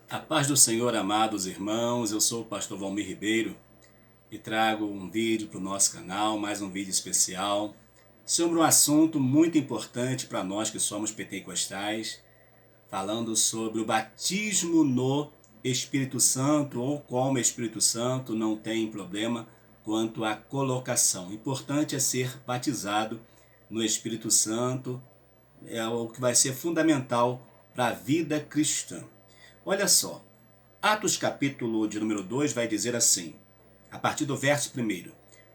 A paz do Senhor, amados irmãos, eu sou o pastor Valmir Ribeiro e trago um vídeo para o nosso canal, mais um vídeo especial, sobre um assunto muito importante para nós que somos pentecostais, falando sobre o batismo no Espírito Santo, ou como o Espírito Santo não tem problema quanto à colocação. O importante é ser batizado no Espírito Santo, é o que vai ser fundamental para a vida cristã. Olha só, Atos capítulo de número 2 vai dizer assim, a partir do verso 1: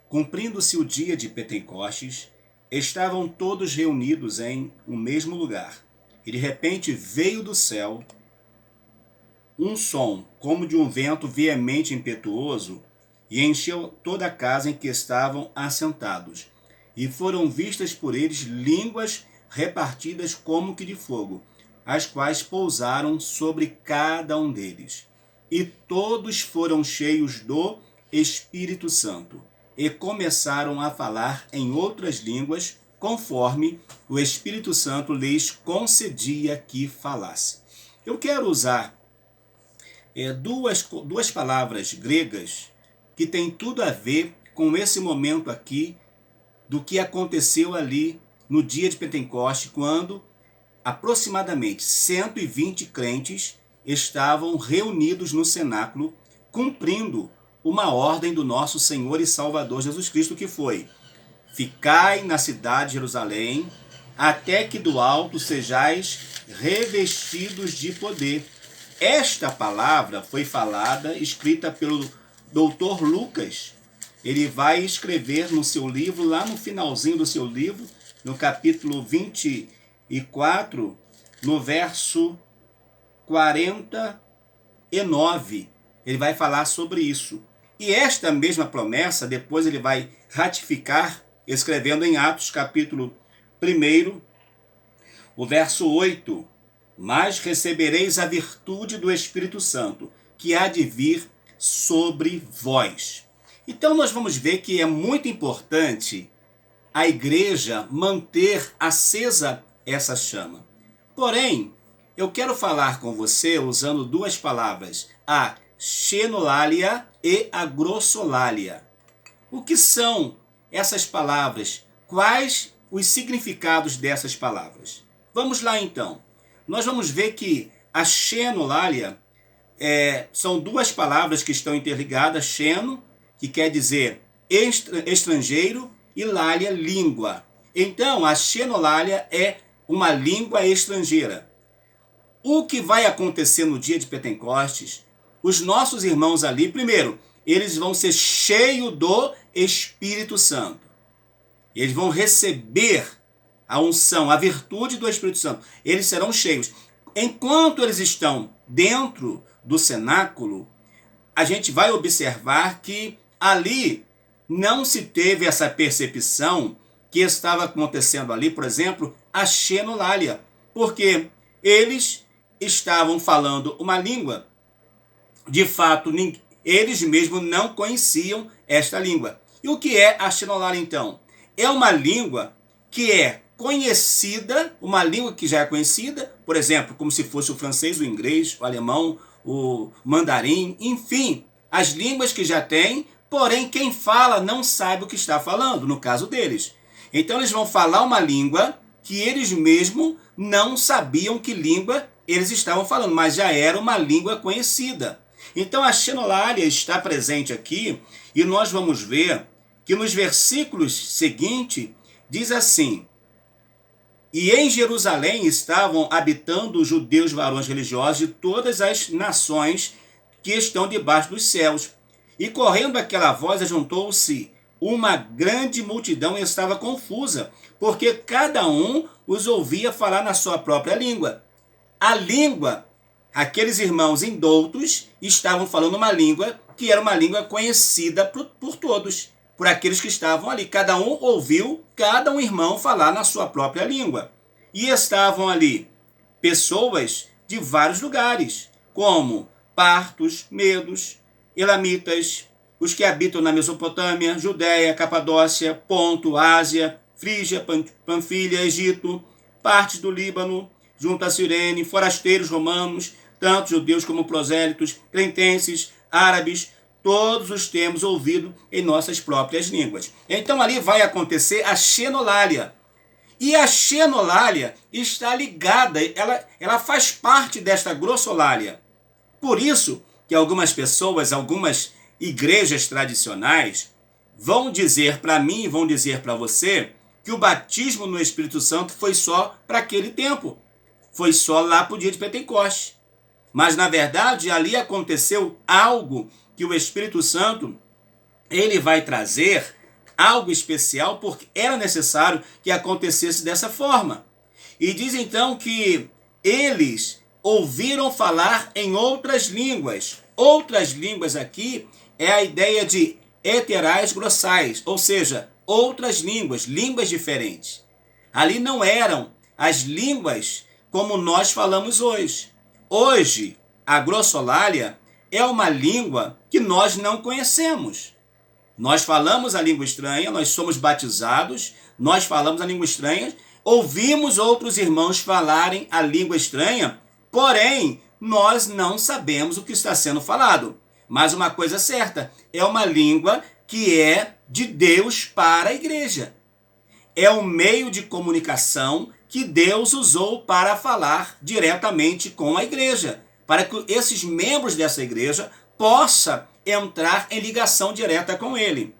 Cumprindo-se o dia de Pentecostes, estavam todos reunidos em um mesmo lugar, e de repente veio do céu um som, como de um vento veemente e impetuoso, e encheu toda a casa em que estavam assentados. E foram vistas por eles línguas repartidas como que de fogo, as quais pousaram sobre cada um deles. E todos foram cheios do Espírito Santo, e começaram a falar em outras línguas, conforme o Espírito Santo lhes concedia que falasse. Eu quero usar duas palavras gregas que têm tudo a ver com esse momento aqui do que aconteceu ali no dia de Pentecostes, quando aproximadamente 120 crentes estavam reunidos no cenáculo, cumprindo uma ordem do nosso Senhor e Salvador Jesus Cristo, que foi: ficai na cidade de Jerusalém, até que do alto sejais revestidos de poder. Esta palavra foi falada, escrita pelo doutor Lucas. Ele vai escrever no seu livro, lá no finalzinho do seu livro, no capítulo 24, no verso 49, ele vai falar sobre isso. E esta mesma promessa, depois ele vai ratificar, escrevendo em Atos, capítulo 1, o verso 8, mas recebereis a virtude do Espírito Santo, que há de vir sobre vós. Então nós vamos ver que é muito importante a igreja manter acesa essa chama. Porém, eu quero falar com você usando duas palavras, a xenolalia e a grossolalia. O que são essas palavras? Quais os significados dessas palavras? Vamos lá então. Nós vamos ver que a xenolalia são duas palavras que estão interligadas, xeno, que quer dizer estrangeiro, e lália, língua. Então, a xenolalia é uma língua estrangeira. O que vai acontecer no dia de Pentecostes? Os nossos irmãos ali, primeiro, eles vão ser cheios do Espírito Santo. Eles vão receber a unção, a virtude do Espírito Santo. Eles serão cheios. Enquanto eles estão dentro do cenáculo, a gente vai observar que ali não se teve essa percepção que estava acontecendo ali, por exemplo, a xenolalia, porque eles estavam falando uma língua. De fato, eles mesmos não conheciam esta língua. E o que é a xenolalia, então? É uma língua que é conhecida, uma língua que já é conhecida, por exemplo, como se fosse o francês, o inglês, o alemão, o mandarim, enfim, as línguas que já tem, porém quem fala não sabe o que está falando, no caso deles. Então eles vão falar uma língua que eles mesmos não sabiam que língua eles estavam falando, mas já era uma língua conhecida. Então a xenolalia está presente aqui, e nós vamos ver que nos versículos seguintes diz assim: e em Jerusalém estavam habitando os judeus varões religiosos de todas as nações que estão debaixo dos céus. E correndo aquela voz, ajuntou-se uma grande multidão e estava confusa, porque cada um os ouvia falar na sua própria língua. A língua, aqueles irmãos indoutos estavam falando uma língua que era uma língua conhecida por todos, por aqueles que estavam ali. Cada um ouviu, cada um irmão falar na sua própria língua. E estavam ali pessoas de vários lugares, como partos, medos, elamitas, os que habitam na Mesopotâmia, Judéia, Capadócia, Ponto, Ásia, Frígia, Panfilha, Egito, partes do Líbano, junto a Cirene, forasteiros romanos, tanto judeus como prosélitos, cretenses, árabes, todos os temos ouvido em nossas próprias línguas. Então ali vai acontecer a xenolalia. E a xenolalia está ligada, ela faz parte desta grossolalia. Por isso que algumas pessoas, algumas igrejas tradicionais, vão dizer para mim, vão dizer para você, que o batismo no Espírito Santo foi só para aquele tempo. Foi só lá para o dia de Pentecostes. Mas, na verdade, ali aconteceu algo que o Espírito Santo, ele vai trazer algo especial, porque era necessário que acontecesse dessa forma. E diz então que eles ouviram falar em outras línguas. Outras línguas aqui é a ideia de heterais grossais, ou seja, outras línguas, línguas diferentes. Ali não eram as línguas como nós falamos hoje. Hoje, a grossolalia é uma língua que nós não conhecemos. Nós falamos a língua estranha, nós somos batizados, nós falamos a língua estranha, ouvimos outros irmãos falarem a língua estranha, porém, nós não sabemos o que está sendo falado. Mas uma coisa certa, é uma língua que é de Deus para a igreja. É um meio de comunicação que Deus usou para falar diretamente com a igreja, para que esses membros dessa igreja possam entrar em ligação direta com ele.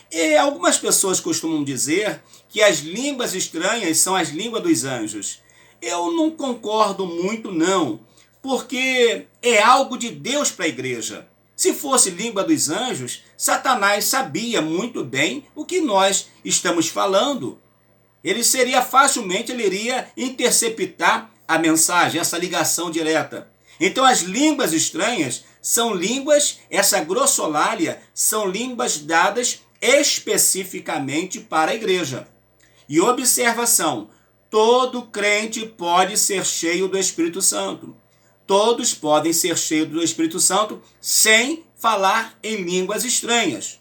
E algumas pessoas costumam dizer que as línguas estranhas são as línguas dos anjos. Eu não concordo muito, não, porque é algo de Deus para a igreja. Se fosse língua dos anjos, Satanás sabia muito bem o que nós estamos falando. Ele iria interceptar a mensagem, essa ligação direta. Então as línguas estranhas são línguas, essa grossolalia, são línguas dadas especificamente para a igreja. E observação, todo crente pode ser cheio do Espírito Santo. Todos podem ser cheios do Espírito Santo sem falar em línguas estranhas.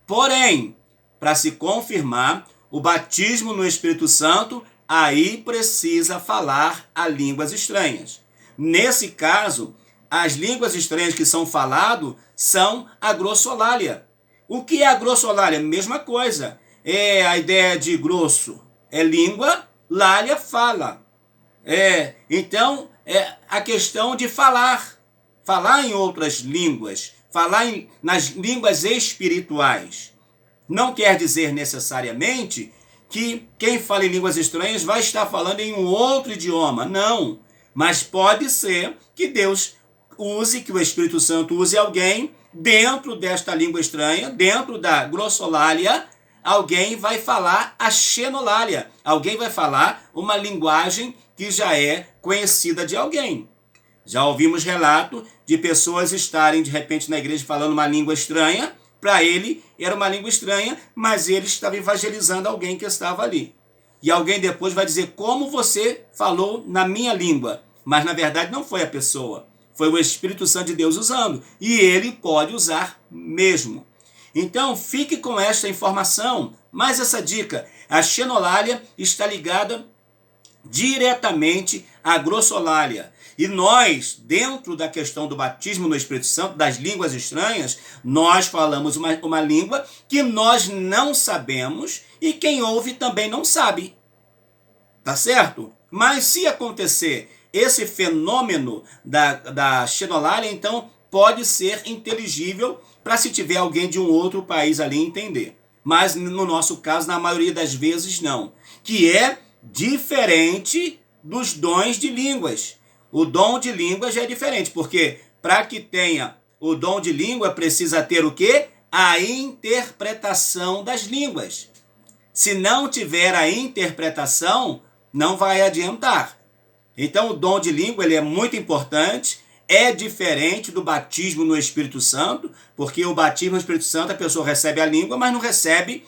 Porém, para se confirmar o batismo no Espírito Santo, aí precisa falar a línguas estranhas. Nesse caso, as línguas estranhas que são faladas são a grossolalia. O que é a grossolalia? Mesma coisa. É a ideia de grosso. É língua, lália, fala. Então, é a questão de falar. Falar em outras línguas. Falar nas línguas espirituais. Não quer dizer necessariamente que quem fala em línguas estranhas vai estar falando em um outro idioma. Não. Mas pode ser que Deus use, que o Espírito Santo use alguém dentro desta língua estranha, dentro da grossolalia, alguém vai falar a xenolalia. Alguém vai falar uma linguagem que já é conhecida de alguém. Já ouvimos relato de pessoas estarem de repente na igreja falando uma língua estranha. Para ele era uma língua estranha, mas ele estava evangelizando alguém que estava ali. E alguém depois vai dizer, como você falou na minha língua? Mas na verdade não foi a pessoa, foi o Espírito Santo de Deus usando. E ele pode usar mesmo. Então fique com esta informação, mais essa dica. A xenolalia está ligada diretamente à grossolalia. E nós, dentro da questão do batismo no Espírito Santo, das línguas estranhas, nós falamos uma língua que nós não sabemos e quem ouve também não sabe. Tá certo? Mas se acontecer esse fenômeno da xenolalia, então pode ser inteligível para se tiver alguém de um outro país ali entender. Mas no nosso caso, na maioria das vezes, não. Que é diferente dos dons de línguas. O dom de línguas já é diferente, porque para que tenha o dom de língua, precisa ter o quê? A interpretação das línguas. Se não tiver a interpretação, não vai adiantar. Então o dom de língua ele é muito importante, é diferente do batismo no Espírito Santo, porque o batismo no Espírito Santo a pessoa recebe a língua, mas não recebe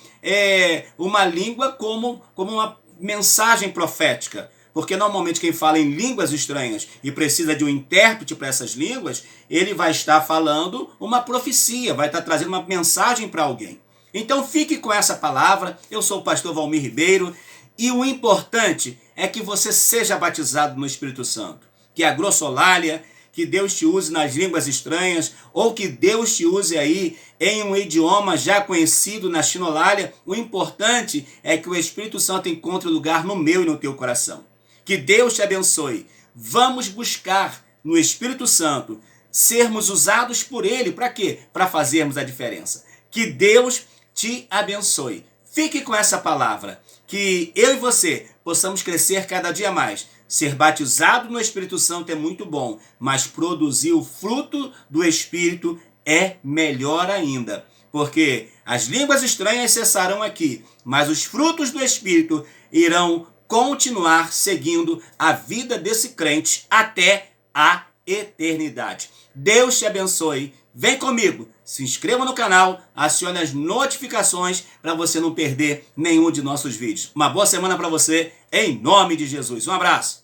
uma língua como uma mensagem profética. Porque normalmente quem fala em línguas estranhas e precisa de um intérprete para essas línguas, ele vai estar falando uma profecia, vai estar trazendo uma mensagem para alguém. Então fique com essa palavra, eu sou o pastor Valmir Ribeiro, e o importante é que você seja batizado no Espírito Santo, que a grossolalia, que Deus te use nas línguas estranhas, ou que Deus te use aí em um idioma já conhecido na Xinolália. O importante é que o Espírito Santo encontre lugar no meu e no teu coração. Que Deus te abençoe. Vamos buscar no Espírito Santo sermos usados por Ele. Para quê? Para fazermos a diferença. Que Deus te abençoe. Fique com essa palavra. Que eu e você possamos crescer cada dia mais. Ser batizado no Espírito Santo é muito bom, mas produzir o fruto do Espírito é melhor ainda. Porque as línguas estranhas cessarão aqui, mas os frutos do Espírito irão continuar seguindo a vida desse crente até a eternidade. Deus te abençoe. Vem comigo, se inscreva no canal, acione as notificações para você não perder nenhum de nossos vídeos. Uma boa semana para você, em nome de Jesus. Um abraço.